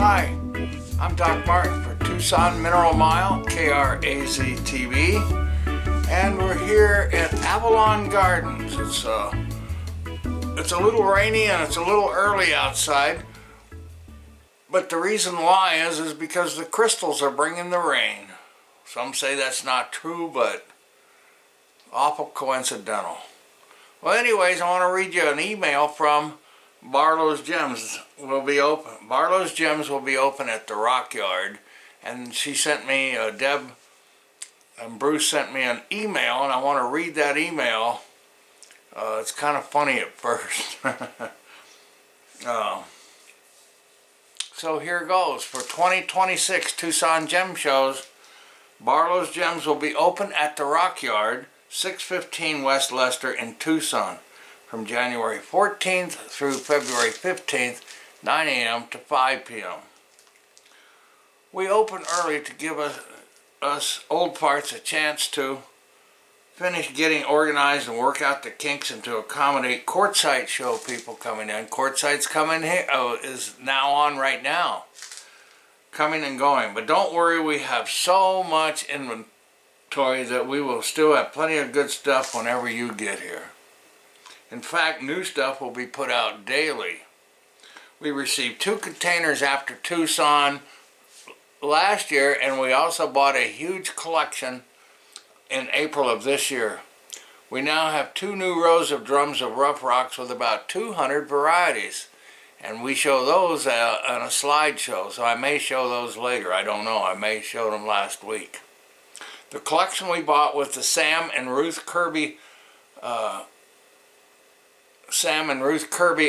Hi, I'm Doc Martin for Tucson Mineral Mile, KRAZ TV, and we're here at Avalon Gardens. It's a little rainy and it's a little early outside, but the reason why is because the crystals are bringing the rain. Some say that's not true, but awful coincidental. Well, anyways, I want to read you an email from Barlows Gems. Barlows Gems will be open at the Rock Yard, and she sent me, Deb and Bruce sent me an email, and I want to read that email. It's kind of funny at first. So here goes. For 2026 Tucson Gem Shows, Barlows Gems will be open at the Rock Yard, 615 West Lester in Tucson, from January 14th through February 15th, 9 a.m. to 5 p.m. We open early to give us old parts a chance to finish getting organized and work out the kinks and to accommodate Quartzsite show people coming in. Quartzsite's coming here, is now on right now, coming and going. But don't worry, we have so much inventory that we will still have plenty of good stuff whenever you get here. In fact, new stuff will be put out daily. We received 2 containers after Tucson last year, and we also bought a huge collection in April of this year. We now have 2 new rows of drums of rough rocks with about 200 varieties, and we show those on a slideshow, so I may show those later. I don't know. I may show them last week. The collection we bought with the Sam and Ruth Kirby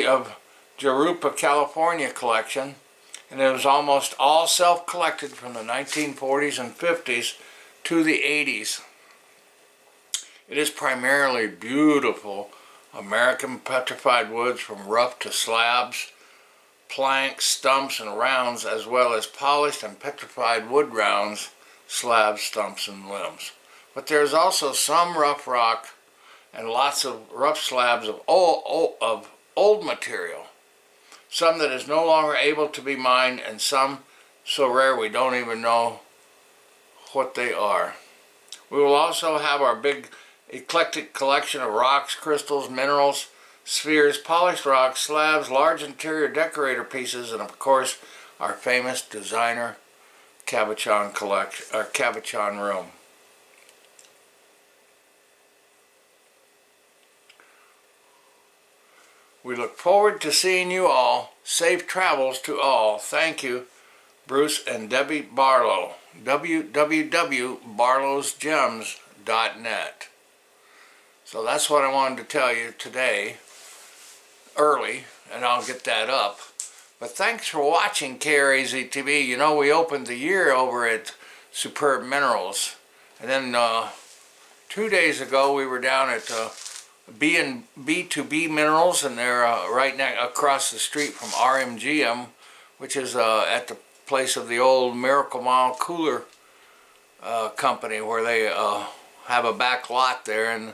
of Jurupa, California collection, and it was almost all self-collected from the 1940s and 50s to the 80s. It is primarily beautiful American petrified woods from rough to slabs, planks, stumps, and rounds, as well as polished and petrified wood rounds, slabs, stumps, and limbs. But there's also some rough rock and lots of rough slabs of old material. Some that is no longer able to be mined, and some so rare we don't even know what they are. We will also have our big eclectic collection of rocks, crystals, minerals, spheres, polished rocks, slabs, large interior decorator pieces, and of course our famous designer cabochon collection, our cabochon room. We look forward to seeing you all. Safe travels to all. Thank you, Bruce and Debbie Barlow. www.barlowsgems.net. So that's what I wanted to tell you today, early, and I'll get that up. But thanks for watching KRAZ TV. You know, we opened the year over at Superb Minerals. And then 2 days ago we were down at B2B Minerals, and they're right now across the street from RMGM, which is at the place of the old Miracle Mile cooler company, where they have a back lot there, and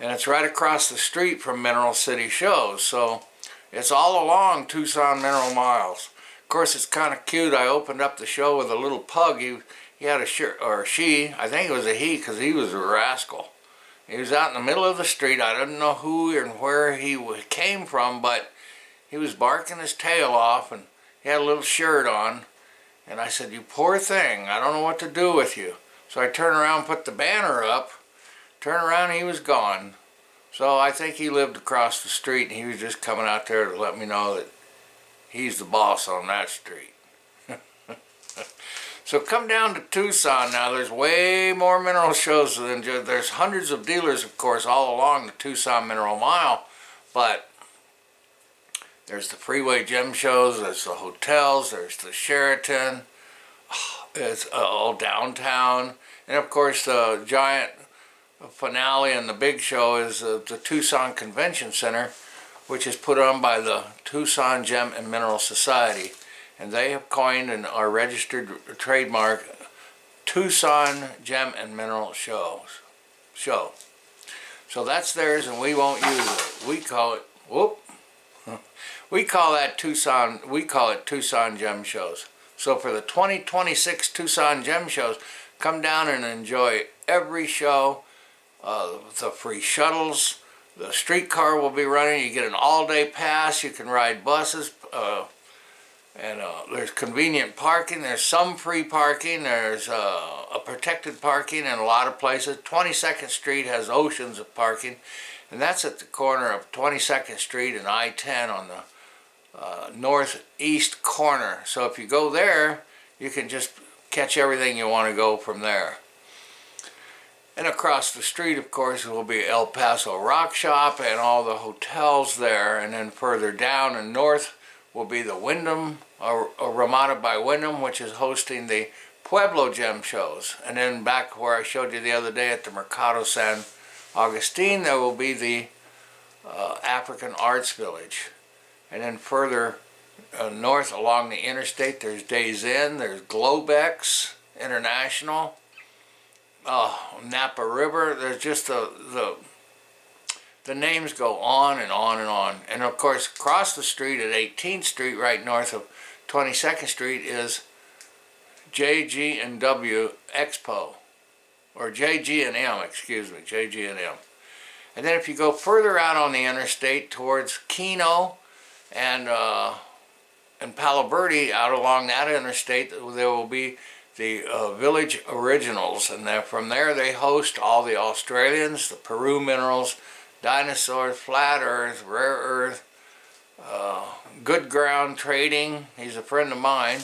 it's right across the street from Mineral City Shows. So it's all along Tucson Mineral Miles. Of course, it's kind of cute. I opened up the show with a little pug. He had a shirt, or she, I think it was a he, because he was a rascal. He was out in the middle of the street. I didn't know who and where he came from, but he was barking his tail off, and he had a little shirt on. And I said, "You poor thing, I don't know what to do with you." So I turned around, put the banner up, turned around, and he was gone. So I think he lived across the street, and he was just coming out there to let me know that he's the boss on that street. So come down to Tucson now. There's way more mineral shows than just, there's hundreds of dealers, of course, all along the Tucson Mineral Mile, but there's the freeway gem shows, there's the hotels, there's the Sheraton, it's all downtown, and of course the giant finale and the big show is the Tucson Convention Center, which is put on by the Tucson Gem and Mineral Society. And they have coined and are registered trademark Tucson Gem and Mineral Show. So that's theirs, and we won't use it. We call it, We call that Tucson, we call it Tucson Gem Shows. So for the 2026 Tucson Gem Shows, come down and enjoy every show. The free shuttles, the streetcar will be running. You get an all-day pass. You can ride buses, and there's convenient parking. There's some free parking. There's a protected parking in a lot of places. 22nd Street has oceans of parking, and that's at the corner of 22nd Street and I-10 on the northeast corner. So if you go there, you can just catch everything you want to go from there. And across the street, of course, will be El Paso Rock Shop and all the hotels there. And then further down and north will be the Wyndham, or Ramada by Wyndham, which is hosting the Pueblo Gem Shows. And then back where I showed you the other day at the Mercado San Agustin, there will be the African Arts Village. And then further north along the interstate, there's Days Inn, there's Globex International, Napa River. There's just the names go on and on and on. And of course, across the street at 18th Street, right north of 22nd Street, is JG&W Expo, or JG&M, excuse me, JG&M. And then if you go further out on the interstate towards Keno and Palo Verde, out along that interstate, there will be the Village Originals, and then from there they host all the Australians, the Peru Minerals, Dinosaurs, Flat Earth, Rare Earth, Good Ground Trading, he's a friend of mine,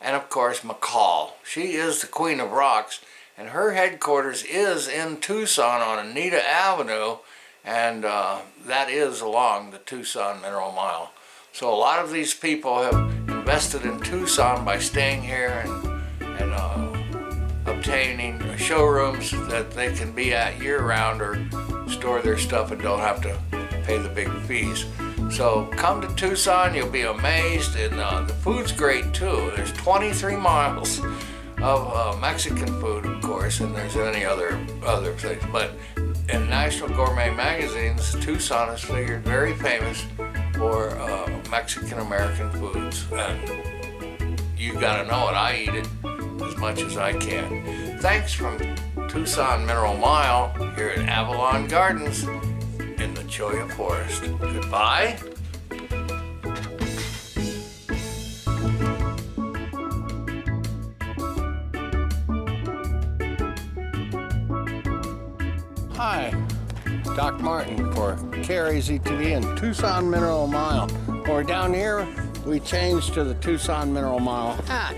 and of course McCall. She is the Queen of Rocks, and her headquarters is in Tucson on Anita Avenue, and that is along the Tucson Mineral Mile. So a lot of these people have invested in Tucson by staying here and obtaining showrooms that they can be at year-round or store their stuff and don't have to pay the big fees. So come to Tucson, you'll be amazed, and the food's great too. There's 23 miles of Mexican food, of course, and there's any other things. But in National Gourmet magazines, Tucson is figured very famous for Mexican-American foods. And you gotta know it, I eat it as much as I can. Thanks from Tucson Mineral Mile here at Avalon Gardens in the Cholla Forest. Goodbye. Hi, Doc Martin for KRAZ-TV and Tucson Mineral Mile. Or down here, we changed to the Tucson Mineral Mile hat.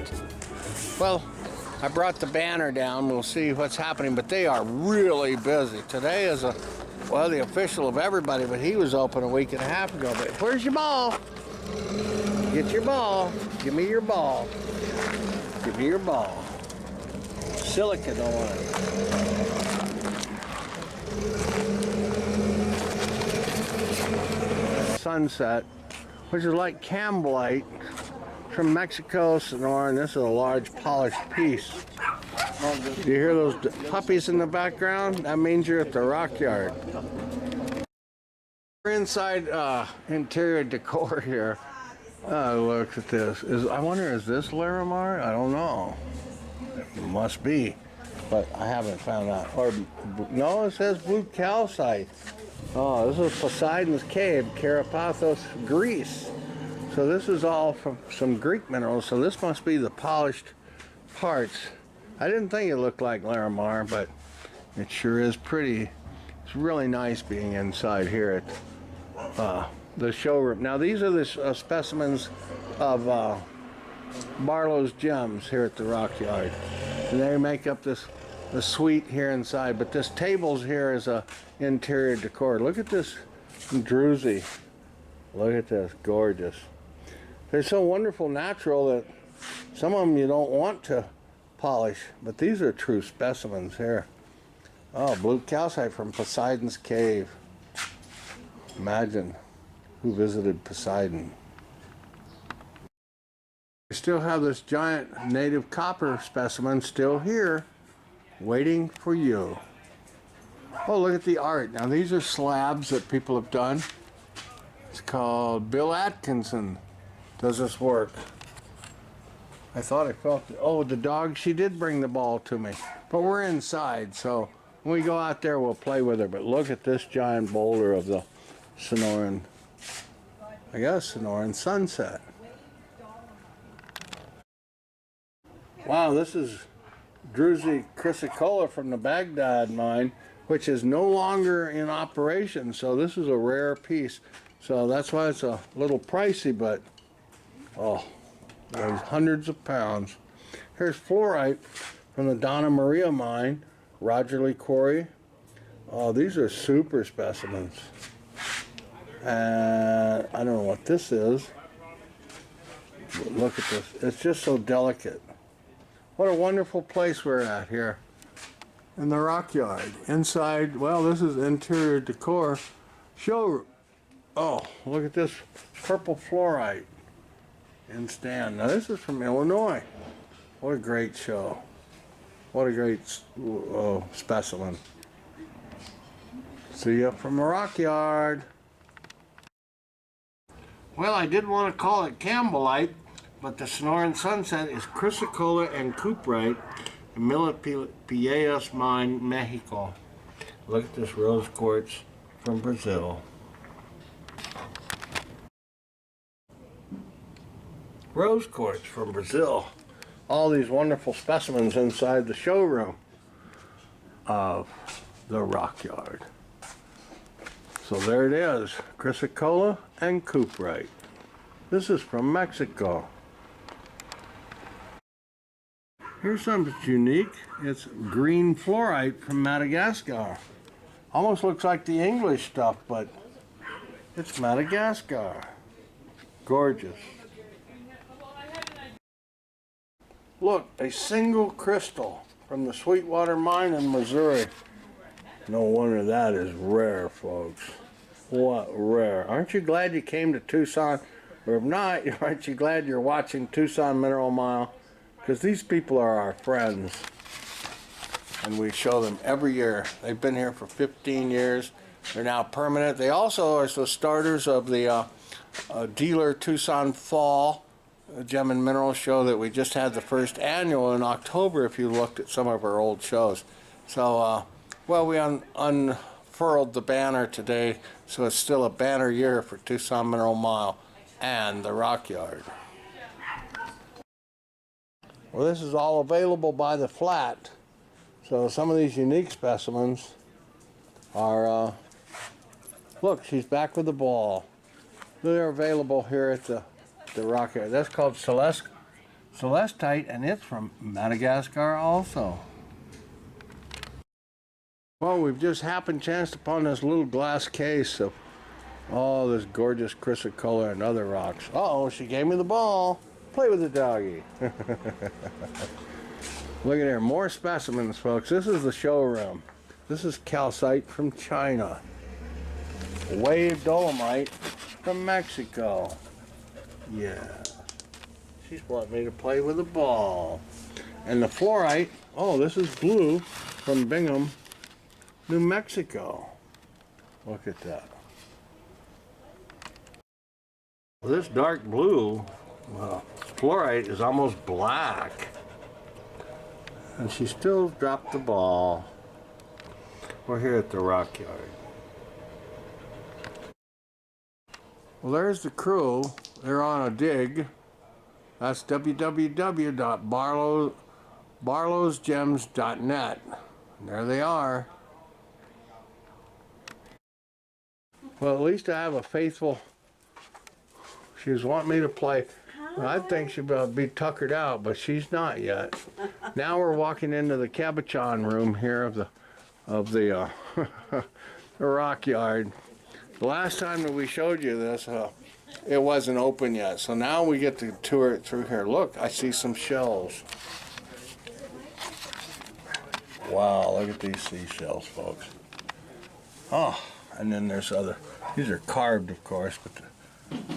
Well, I brought the banner down. We'll see what's happening, but they are really busy. Today is the official of everybody, but he was open a week and a half ago. But where's your ball? Get your ball. Give me your ball. Give me your ball. Silica don't want it. Sunset, which is like Campbellite from Mexico, Sonora, and this is a large polished piece. Do you hear those puppies in the background? That means you're at the Rock Yard. We're inside interior decor here. Look at this. I wonder, is this Larimar? I don't know. It must be, but I haven't found out. Or no, it says blue calcite. Oh, this is Poseidon's Cave, Karapathos, Greece. So this is all from some Greek minerals, so this must be the polished parts. I didn't think it looked like Larimar, but it sure is pretty. It's really nice being inside here at the showroom. Now these are the specimens of Barlows gems here at the Rock Yard. And they make up the suite here inside, but this tables here is a interior decor. Look at this druzy. Look at this, gorgeous. They're so wonderful natural that some of them you don't want to polish, but these are true specimens here. Oh, blue calcite from Poseidon's Cave. Imagine who visited Poseidon. We still have this giant native copper specimen still here, waiting for you. Oh, look at the art. Now these are slabs that people have done. It's called Bill Atkinson. Does this work? I thought I felt it. Oh, the dog, she did bring the ball to me. But we're inside, so when we go out there, we'll play with her. But look at this giant boulder of the Sonoran, I guess, Sonoran sunset. Wow, this is Druzy chrysocolla from the Baghdad mine, which is no longer in operation. So this is a rare piece. So that's why it's a little pricey, but oh, there's hundreds of pounds. Here's fluorite from the Donna Maria mine, Roger Lee Quarry. Oh, these are super specimens. And I don't know what this is. But look at this. It's just so delicate. What a wonderful place we're at here in the Rock Yard. Inside, well, this is interior decor showroom. Oh, look at this purple fluorite in stand. Now this is from Illinois. What a great show. What a great specimen. See you from the Rock Yard. Well, I did want to call it Campbellite, but the Sonoran Sunset is chrysocolla and cuprite in Millet mine, Mexico. Look at this rose quartz from Brazil. Rose quartz from Brazil. All these wonderful specimens inside the showroom of the Rock Yard. So there it is, chrysocolla and cuprite. This is from Mexico. Here's something that's unique. It's green fluorite from Madagascar. Almost looks like the English stuff, but it's Madagascar. Gorgeous. Look, a single crystal from the Sweetwater mine in Missouri. No wonder that is rare, folks. What rare. Aren't you glad you came to Tucson? Or if not, aren't you glad you're watching Tucson Mineral Mile? Because these people are our friends. And we show them every year. They've been here for 15 years. They're now permanent. They also are the starters of the Dealer Tucson Fall Gem and Mineral Show that we just had the first annual in October, if you looked at some of our old shows. So, well, we unfurled the banner today, so it's still a banner year for Tucson Mineral Mile and the Rock Yard. Well, this is all available by the flat. So some of these unique specimens are, look, she's back with the ball. They're available here at the Rock Yard. That's called Celestite, and it's from Madagascar also. Well, we've just chanced upon this little glass case of all this gorgeous chrysocolla and other rocks. Uh-oh, she gave me the ball. Play with the doggy. Look at here, more specimens, folks. This is the showroom. This is calcite from China. Wave dolomite from Mexico. Yeah. She's wanting me to play with the ball. And the fluorite, oh, this is blue from Bingham, New Mexico. Look at that. Well, this dark blue fluorite is almost black. And she still dropped the ball. We're here at the Rock Yard. Well, there's the crew. They're on a dig. That's www.barlowsgems.net. And there they are. Well, at least I have a faithful. She was wanting me to play. I think she'd be tuckered out, but she's not yet. Now we're walking into the cabochon room here of the the Rock Yard. The last time that we showed you this, it wasn't open yet. So now we get to tour it through here. Look, I see some shells. Wow, look at these seashells, folks. Oh, and then there's other. These are carved, of course, but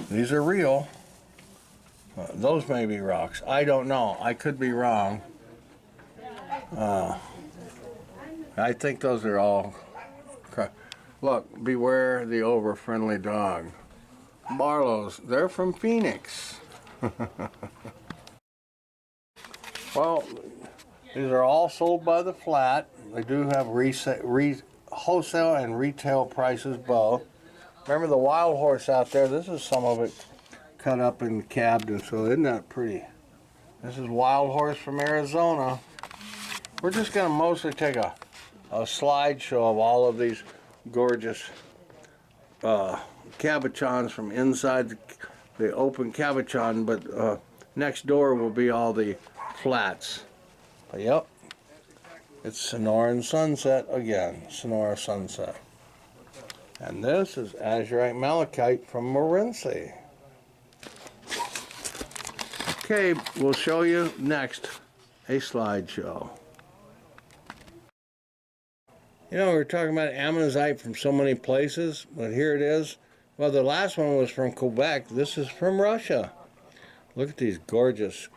these are real. Those may be rocks. I don't know. I could be wrong. I think those are all. Look, beware the over-friendly dog. Barlows. They're from Phoenix. Well, these are all sold by the flat. They do have wholesale and retail prices both. Remember the wild horse out there? This is some of it cut up and cabbed, and so isn't that pretty? This is wild horse from Arizona. We're just going to mostly take a slideshow of all of these gorgeous cabochons from inside the open cabochon, but next door will be all the flats. But yep, it's Sonoran Sunset again, Sonora Sunset. And this is Azurite Malachite from Morenci. Okay, we'll show you next a slideshow. You know, we were talking about Ammonite from so many places, but here it is. Well, the last one was from Quebec. This is from Russia. Look at these gorgeous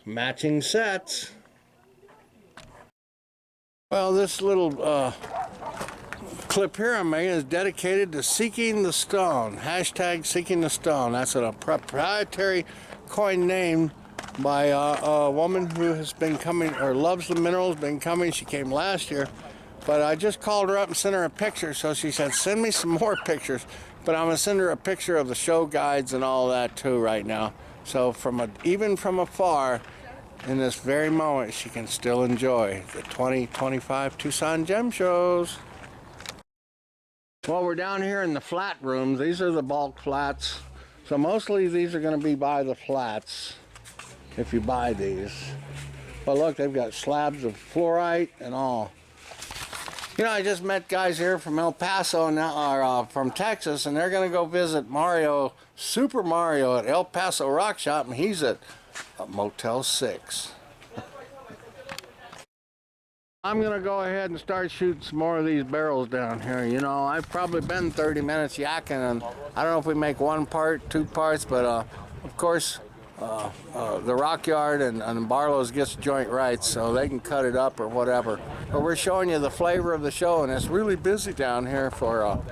matching sets. Well, this little clip here I'm making is dedicated to Seeking the Stone. Hashtag Seeking the Stone. That's a proprietary coin named by a woman who has been coming, or loves the minerals, been coming. She came last year, but I just called her up and sent her a picture, so she said, send me some more pictures. But I'm going to send her a picture of the show guides and all that too right now. So even from afar, in this very moment, she can still enjoy the 2025 Tucson Gem Shows. Well, we're down here in the flat rooms. These are the bulk flats. So mostly these are going to be by the flats if you buy these. But look, they've got slabs of fluorite and all. You know, I just met guys here from El Paso now, or from Texas, and they're going to go visit Mario, Super Mario at El Paso Rock Shop, and he's at Motel 6. I'm going to go ahead and start shooting some more of these barrels down here. You know, I've probably been 30 minutes yakking, and I don't know if we make one part, two parts, but of course, the Rock Yard and Barlows gets joint rights, so they can cut it up or whatever. But we're showing you the flavor of the show, and it's really busy down here for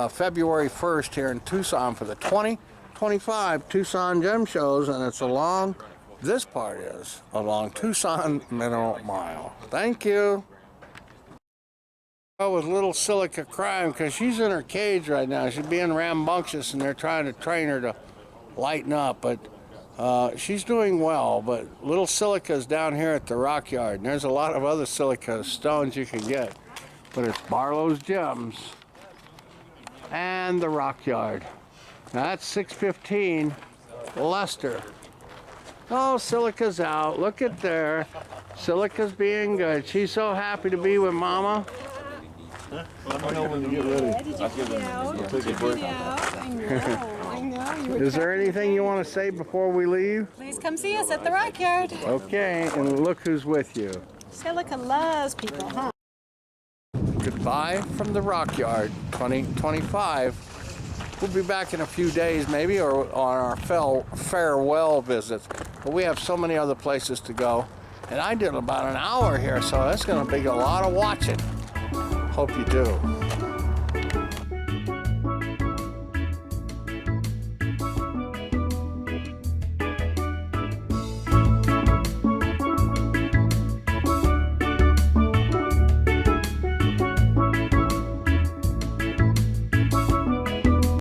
February 1st here in Tucson for the 2025 Tucson Gem Shows, and it's along, this part is, along Tucson Mineral Mile. Thank you. With little Silica crying because she's in her cage right now. She's being rambunctious, and they're trying to train her to lighten up, but she's doing well. But little Silica's down here at the Rock Yard, and there's a lot of other silica stones you can get. But it's Barlow's Gems and the Rock Yard. Now that's 615 Lester. Oh, Silica's out. Look at there. Silica's being good. She's so happy to be with Mama. Let me know when you get ready. I know. Is there anything you want to say before we leave? Please come see us at the Rock Yard. Okay, and look who's with you. Silica loves people, huh? Goodbye from the Rock Yard 2025. We'll be back in a few days maybe, or on our farewell visits. But we have so many other places to go. And I did about an hour here, so that's going to be a lot of watching. Hope you do.